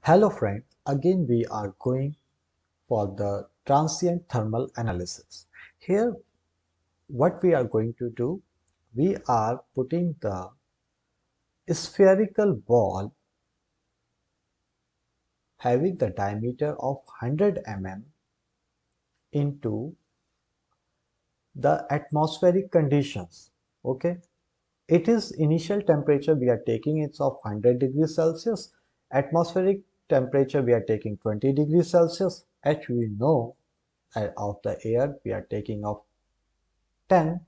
Hello friend, again we are going for the transient thermal analysis. Here what we are going to do, we are putting the spherical ball having the diameter of 100 mm into the atmospheric conditions. Okay, it is initial temperature we are taking it's of 100 degrees Celsius, atmospheric temperature we are taking 20 degrees Celsius, H we know of the air we are taking of 10,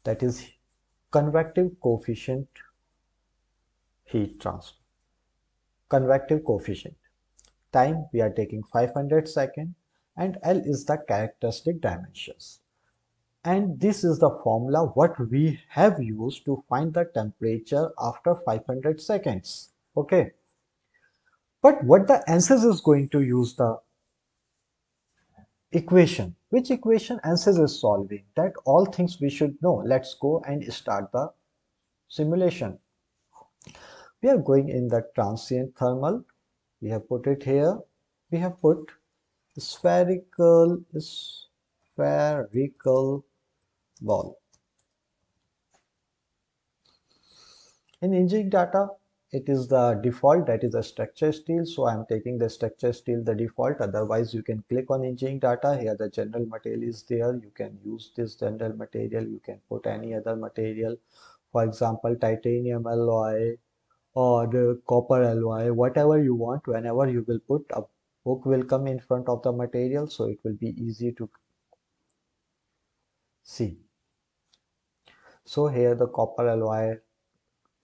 that is convective coefficient heat transfer. Convective coefficient. Time we are taking 500 seconds and L is the characteristic dimensions. And this is the formula what we have used to find the temperature after 500 seconds. Okay. But what the ANSYS is going to use the equation. Which equation ANSYS is solving? That all things we should know. Let's go and start the simulation. We are going in the transient thermal. We have put it here. We have put spherical ball. In engineering data, it is the default, that is a structure steel. So I am taking the structure steel the default. Otherwise, you can click on engineering data. Here the general material is there. You can use this general material. You can put any other material. For example, titanium alloy or the copper alloy, whatever you want. Whenever you will put a book will come in front of the material, so it will be easy to see. So here the copper alloy,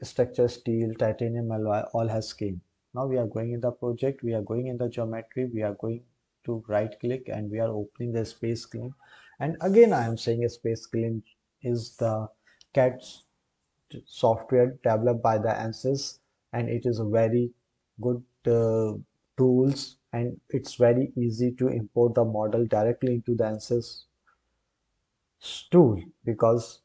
structure steel, titanium alloy all has came. Now we are going in the project, we are going in the geometry, we are going to right click and we are opening the space clean. And again I am saying a space clean is the CAD software developed by the ANSYS, and it is a very good tools, and it's very easy to import the model directly into the ANSYS tool because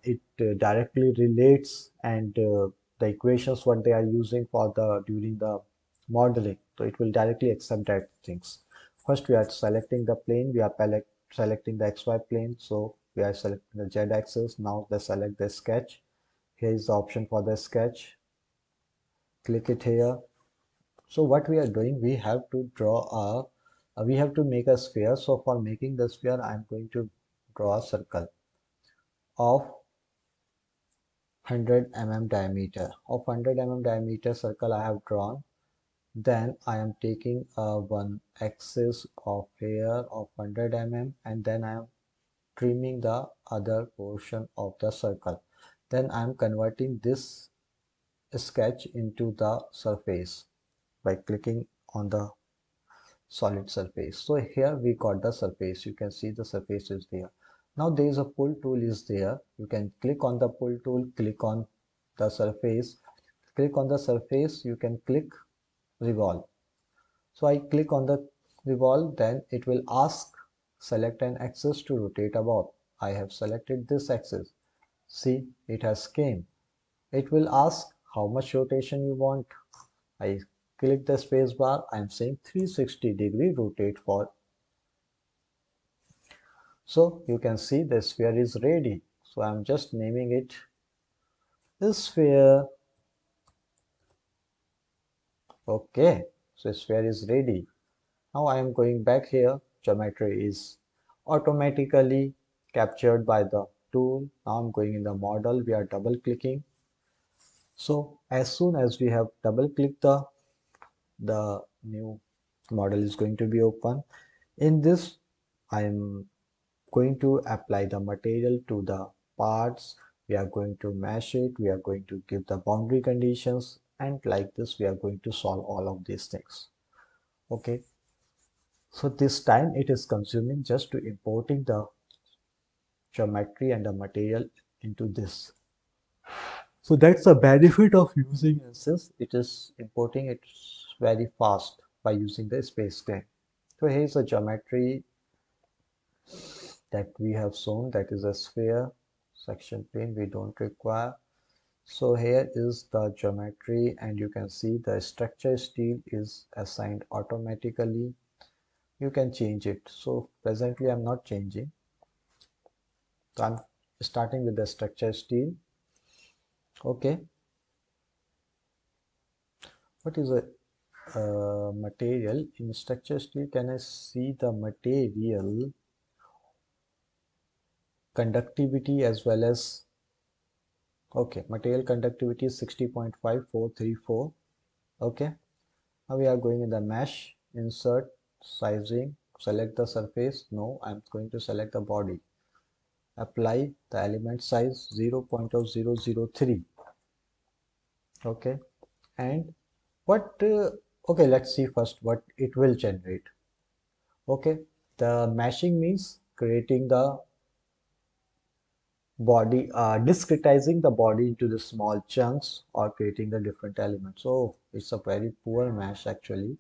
it directly relates and the equations what they are using for the during the modeling, so it will directly accept that things. First we are selecting the plane, we are selecting the xy plane, so we are selecting the z axis. Now let's select the sketch. Here is the option for the sketch, click it here. So what we are doing, we have to draw we have to make a sphere. So for making the sphere I am going to draw a circle of 100 mm diameter. Of 100 mm diameter circle I have drawn. Then I am taking one axis of here of 100 mm and then I am trimming the other portion of the circle. Then I am converting this sketch into the surface by clicking on the solid surface. So here we got the surface. You can see the surface is there. Now there is a pull tool is there. You can click on the pull tool, click on the surface, click on the surface, you can click revolve. So I click on the revolve, then it will ask select an axis to rotate about. I have selected this axis. See, it has came. It will ask how much rotation you want. I click the space bar. I am saying 360-degree rotate for. So you can see the sphere is ready. So I'm just naming it sphere. Okay, so sphere is ready. Now I am going back here. Geometry is automatically captured by the tool. Now I'm going in the model. We are double clicking. So as soon as we have double clicked the new model is going to be open. In this, I am going to apply the material to the parts. We are going to mesh it. We are going to give the boundary conditions, and like this we are going to solve all of these things. Okay, so this time it is consuming just to importing the geometry and the material into this. So that's the benefit of using ANSYS. It is importing it very fast by using the space plane. So here's a geometry that we have shown, that is a sphere section plane we don't require. So here is the geometry, and you can see the structure steel is assigned automatically. You can change it. So presently I'm not changing. So I'm starting with the structure steel. Okay. What is a material in structure steel? Can I see the material conductivity as well as, okay, material conductivity is 60.5434. Okay. Now we are going in the mesh, insert, sizing, select the surface. No, I'm going to select the body. Apply the element size 0.0003. Okay. And what, okay, let's see first what it will generate. Okay. The meshing means creating the body, discretizing the body into the small chunks or creating the different elements. So it's a very poor mesh actually,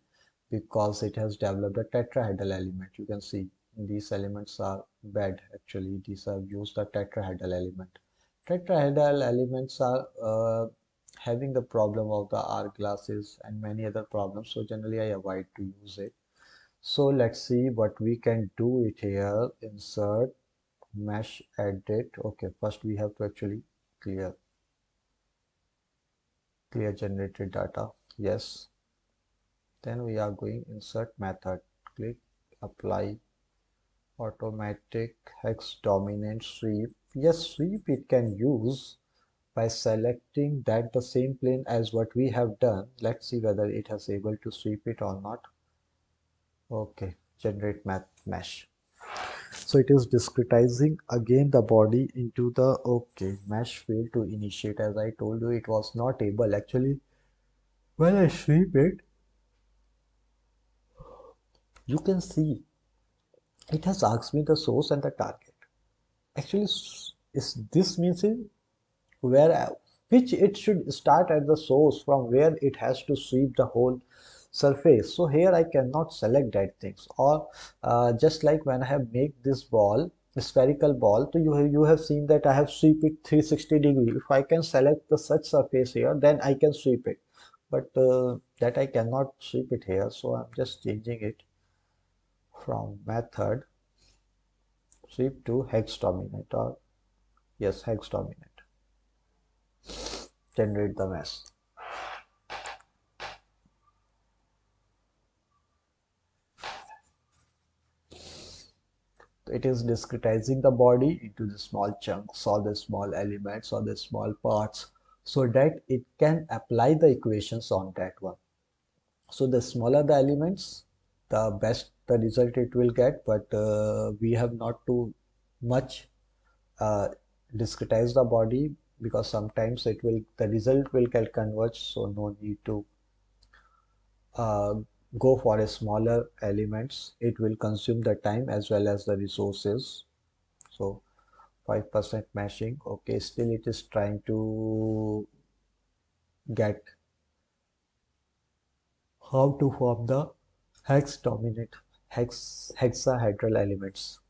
because it has developed a tetrahedral element. You can see these elements are bad actually. These have used the tetrahedral element. Tetrahedral elements are having the problem of the hourglasses and many other problems. So generally I avoid to use it. So let's see what we can do it here. Insert, mesh, edit. Okay, first we have to actually clear generated data. Yes. Then we are going insert method. Click apply automatic hex dominant sweep. Yes, sweep it can use by selecting that the same plane as what we have done. Let's see whether it has able to sweep it or not. Okay, generate math mesh. So it is discretizing again the body into the, okay, mesh failed to initiate. As I told you, it was not able actually. When I sweep it, you can see it has asked me the source and the target. Actually, is this means in where, which it should start at the source from where it has to sweep the whole surface. So here I cannot select that things, or just like when I have make this ball, a spherical ball, so you have seen that I have sweep it 360 degree. If I can select the such surface here, then I can sweep it, but that I cannot sweep it here. So I'm just changing it from method sweep to hex dominant, or yes, hex dominant. Generate the mesh. It is discretizing the body into the small chunks or the small elements or the small parts, so that it can apply the equations on that one. So the smaller the elements, the best the result it will get, but we have not too much uh, discretize the body, because sometimes it will, the result will get converged, so no need to uh, go for a smaller elements. It will consume the time as well as the resources. So 5% meshing. Okay, still it is trying to get how to form the hex dominant hexahedral elements.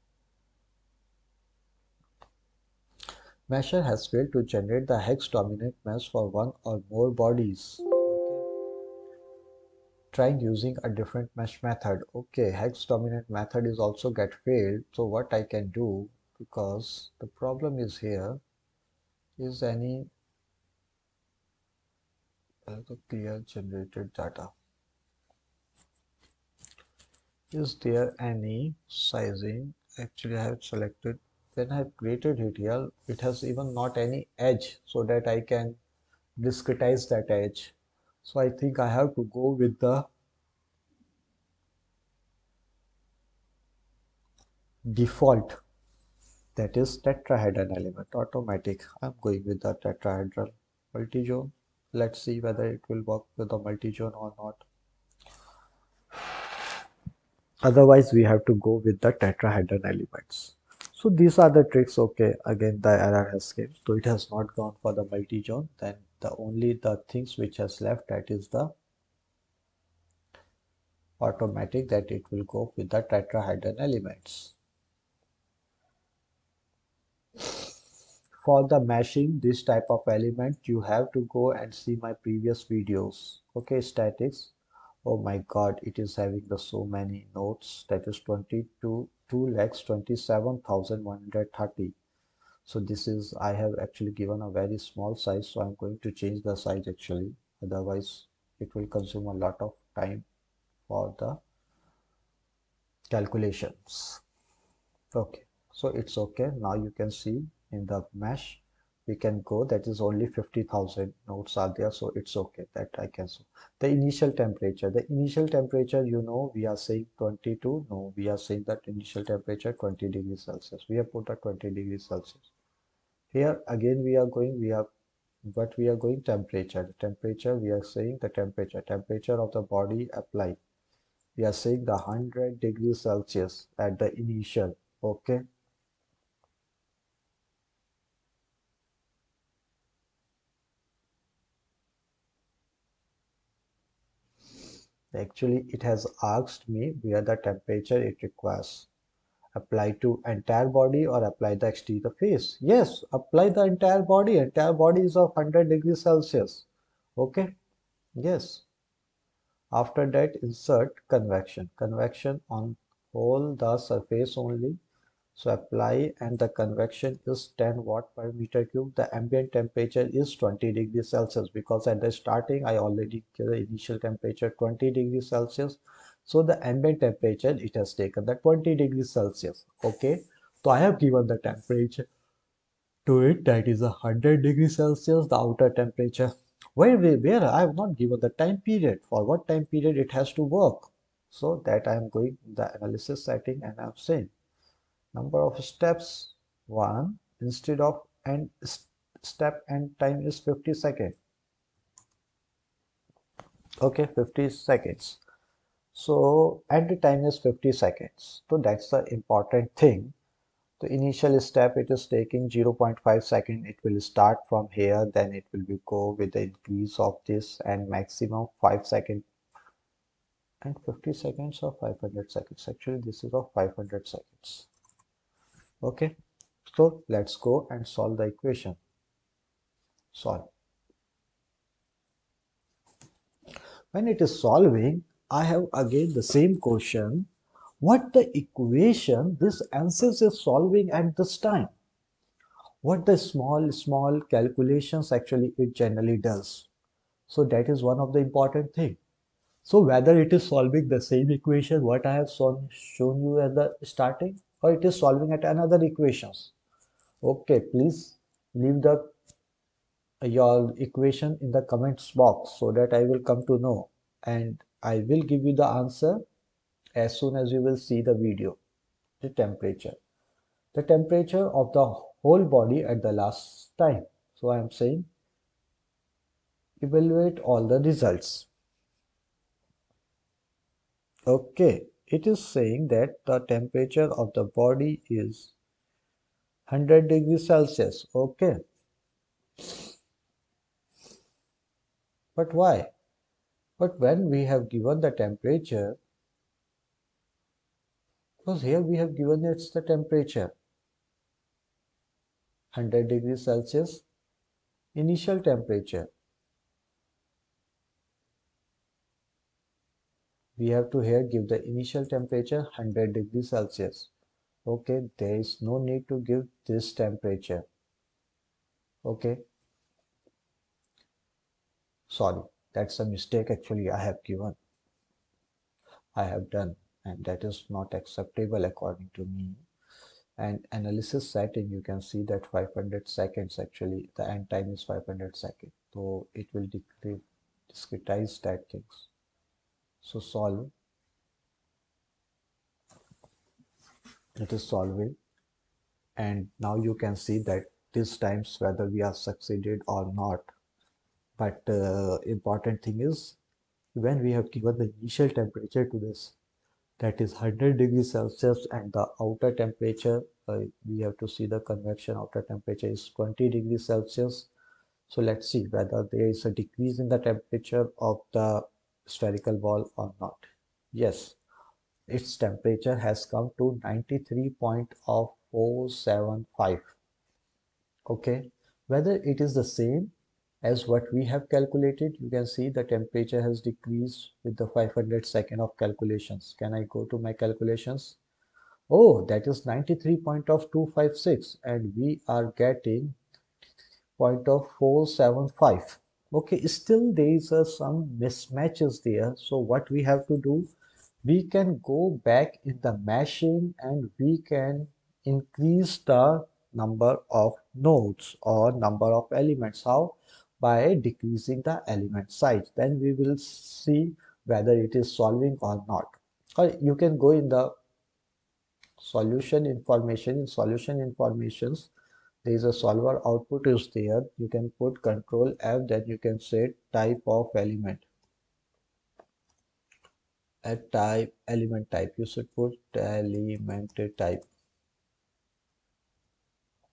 Mesher has failed to generate the hex dominant mesh for one or more bodies. Okay. Trying using a different mesh method. Okay, hex dominant method is also get failed. So what I can do, because the problem is here, is any clear generated data. Is there any sizing? Actually, I have selected, when I have created it here, it has even not any edge so that I can discretize that edge. So I think I have to go with the default, that is tetrahedral element, automatic. I'm going with the tetrahedral multi-zone. Let's see whether it will work with the multi-zone or not. Otherwise we have to go with the tetrahedral elements. So these are the tricks. Okay, again the error has came, so it has not gone for the multi-zone. Then the only the things which has left, that is the automatic, that it will go with the tetrahedral elements. for the meshing this type of element, you have to go and see my previous videos. Okay, statics. Oh my God, it is having the so many nodes. That is 22 2,27,130. So this is, I have actually given a very small size, so I'm going to change the size actually. Otherwise, it will consume a lot of time for the calculations. Okay, so it's okay. Now you can see in the mesh, we can go, that is only 50,000 nodes are there, so it's okay that I can show. The initial temperature, you know, we are saying 22, no, we are saying that initial temperature 20 degrees Celsius. We have put a 20 degrees Celsius. Here again we are going temperature. The temperature, we are saying the temperature of the body applied. We are saying the 100 degrees Celsius at the initial. Okay. Actually, it has asked me where the temperature it requires. Apply to entire body or apply the exterior face? Yes, apply the entire body. Entire body is of 100 degrees Celsius. Okay. Yes. After that, insert convection. Convection on whole the surface only. So apply, and the convection is 10 watt per meter cube. The ambient temperature is 20 degrees Celsius, because at the starting I already gave the initial temperature 20 degrees Celsius. So the ambient temperature, it has taken the 20 degrees Celsius. Okay. So I have given the temperature to it, that is 100 degrees Celsius, the outer temperature. Where I have not given the time period, for what time period it has to work. So that I am going the analysis setting, and I am saying number of steps 1, instead of and step and time is 50 seconds. Okay, 50 seconds. So and the time is 50 seconds. So that's the important thing. The initial step, it is taking 0.5 second. It will start from here, then it will be go with the increase of this, and maximum 5 second and 50 seconds or 500 seconds. Actually, this is of 500 seconds. Okay, so let's go and solve the equation. Solve. When it is solving, I have again the same question. What the equation this ANSYS is solving at this time? What the small calculations actually it generally does. So that is one of the important thing. So whether it is solving the same equation what I have shown you at the starting, or it is solving at another equations. Okay, please leave the your equation in the comments box so that I will come to know, and I will give you the answer as soon as you will see the video. The temperature. The temperature of the whole body at the last time. So I am saying evaluate all the results. Okay, it is saying that the temperature of the body is 100 degrees Celsius. Okay, but why? But when we have given the temperature, because here we have given it's the temperature 100 degrees Celsius, initial temperature. We have to here give the initial temperature 100 degrees Celsius. Okay, there is no need to give this temperature. Okay, sorry, that's a mistake actually I have given. I have done, and that is not acceptable according to me. And analysis setting, you can see that 500 seconds actually, the end time is 500 seconds. So it will discretize that things. So solve, it is solving. And now you can see that these times whether we are succeeded or not. But important thing is when we have given the initial temperature to this, that is 100 degrees Celsius, and the outer temperature, we have to see the convection outer temperature is 20 degrees Celsius. So let's see whether there is a decrease in the temperature of the spherical ball or not. Yes, its temperature has come to 93.475. Okay, whether it is the same as what we have calculated, you can see the temperature has decreased with the 500 second of calculations. Can I go to my calculations? Oh, that is 93.256 and we are getting 0.475. Okay, still there is some mismatches there. So what we have to do, we can go back in the meshing and we can increase the number of nodes or number of elements. How? By decreasing the element size. Then we will see whether it is solving or not. Or you can go in the solution information. In solution informations, there is a solver output is there. You can put control F, then you can say type of element. At type element type, you should put element type.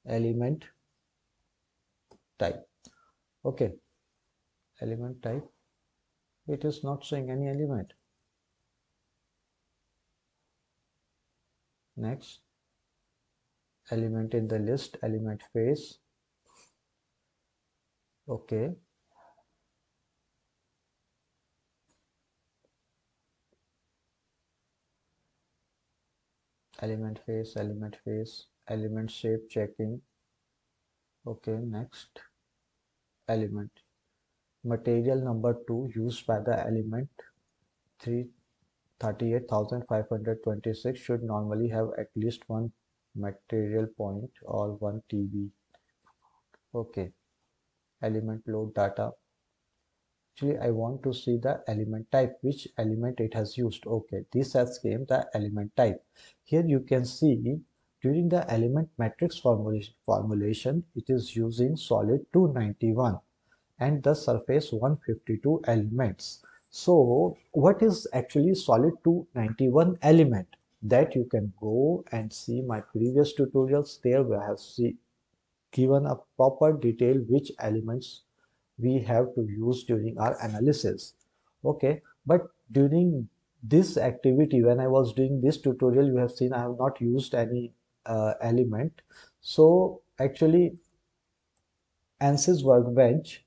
Element type. Okay, element type. It is not showing any element. Next, element in the list, element face. Okay, element face, element shape checking. Okay, next, element. Material number 2 used by the element 338,526 should normally have at least one material point or one TB. Okay, element load data. Actually, I want to see the element type, which element it has used. Okay, this has came the element type. Here you can see during the element matrix formulation, it is using solid 291 and the surface 152 elements. So what is actually solid 291 element? That you can go and see my previous tutorials. There we have given a proper detail which elements we have to use during our analysis. Okay, but during this activity, when I was doing this tutorial, you have seen I have not used any element. So actually ANSYS Workbench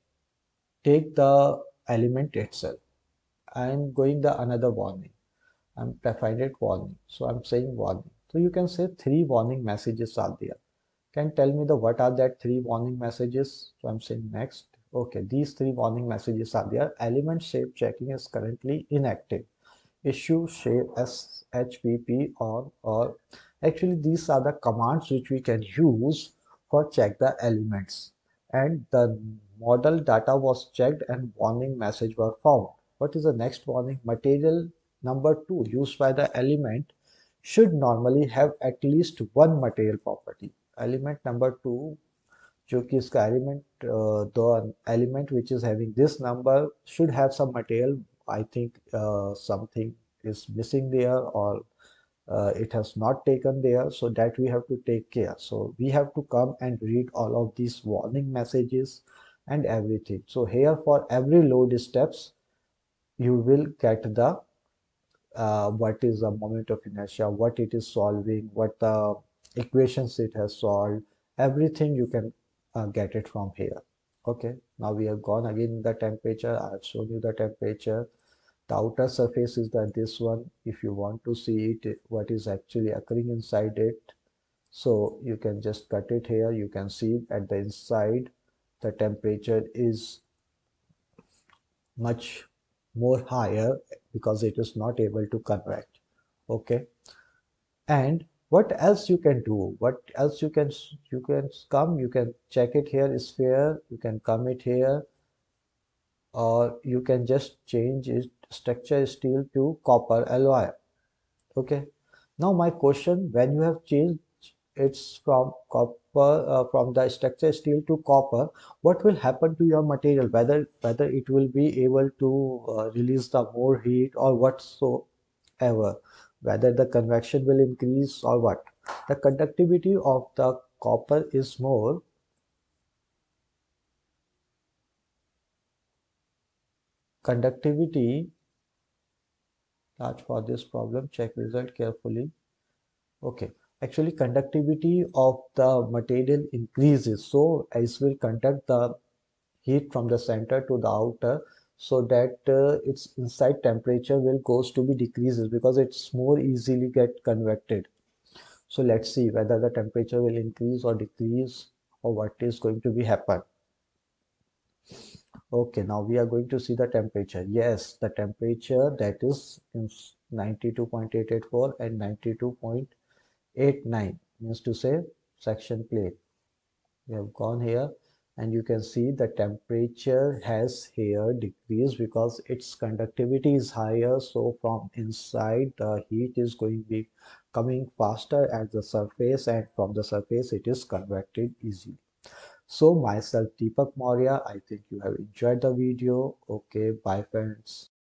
take the element itself. I'm going the another warning. I'm find it warning. So I'm saying warning. So you can say three warning messages are there. Can tell me the what are that three warning messages? So I'm saying next. Okay, these three warning messages are there. Element shape checking is currently inactive. Issue shape SHPP on or actually these are the commands which we can use for check the elements and the model data was checked and warning message were found. What is the next warning? Material number 2 used by the element should normally have at least one material property. Element number 2 जो कि इसका element the element which is having this number should have some material. I think something is missing there or it has not taken there, so that we have to take care. So we have to come and read all of these warning messages and everything. So here for every load steps you will get the what is the moment of inertia, what it is solving, what the equations it has solved, everything you can get it from here. Okay, now we have gone again in the temperature. I have shown you the temperature. The outer surface is the this one. If you want to see it, what is actually occurring inside it, so you can just cut it here. You can see at the inside the temperature is much more higher because it is not able to convect. Okay, and what else you can do? What else you can come, you can check it here is fair, you can come it here, or you can just change its structure steel to copper alloy. Okay, now my question, when you have changed it's from copper from the structure steel to copper, what will happen to your material? Whether it will be able to release the more heat or whatsoever, whether the convection will increase or what. The conductivity of the copper is more. Conductivity large for this problem, check result carefully. Okay, Actually, conductivity of the material increases, so it will conduct the heat from the center to the outer, so that its inside temperature will goes to be decreases because it's more easily get convected. So let's see whether the temperature will increase or decrease, or what is going to be happen. Okay, now we are going to see the temperature. Yes, the temperature that is in 92.884 and 92.89, means to say section plate. We have gone here, and you can see the temperature has here decreased because its conductivity is higher. So from inside the heat is going to be coming faster at the surface, and from the surface it is convected easily. So myself Deepak Maurya, I think you have enjoyed the video. Okay, bye friends.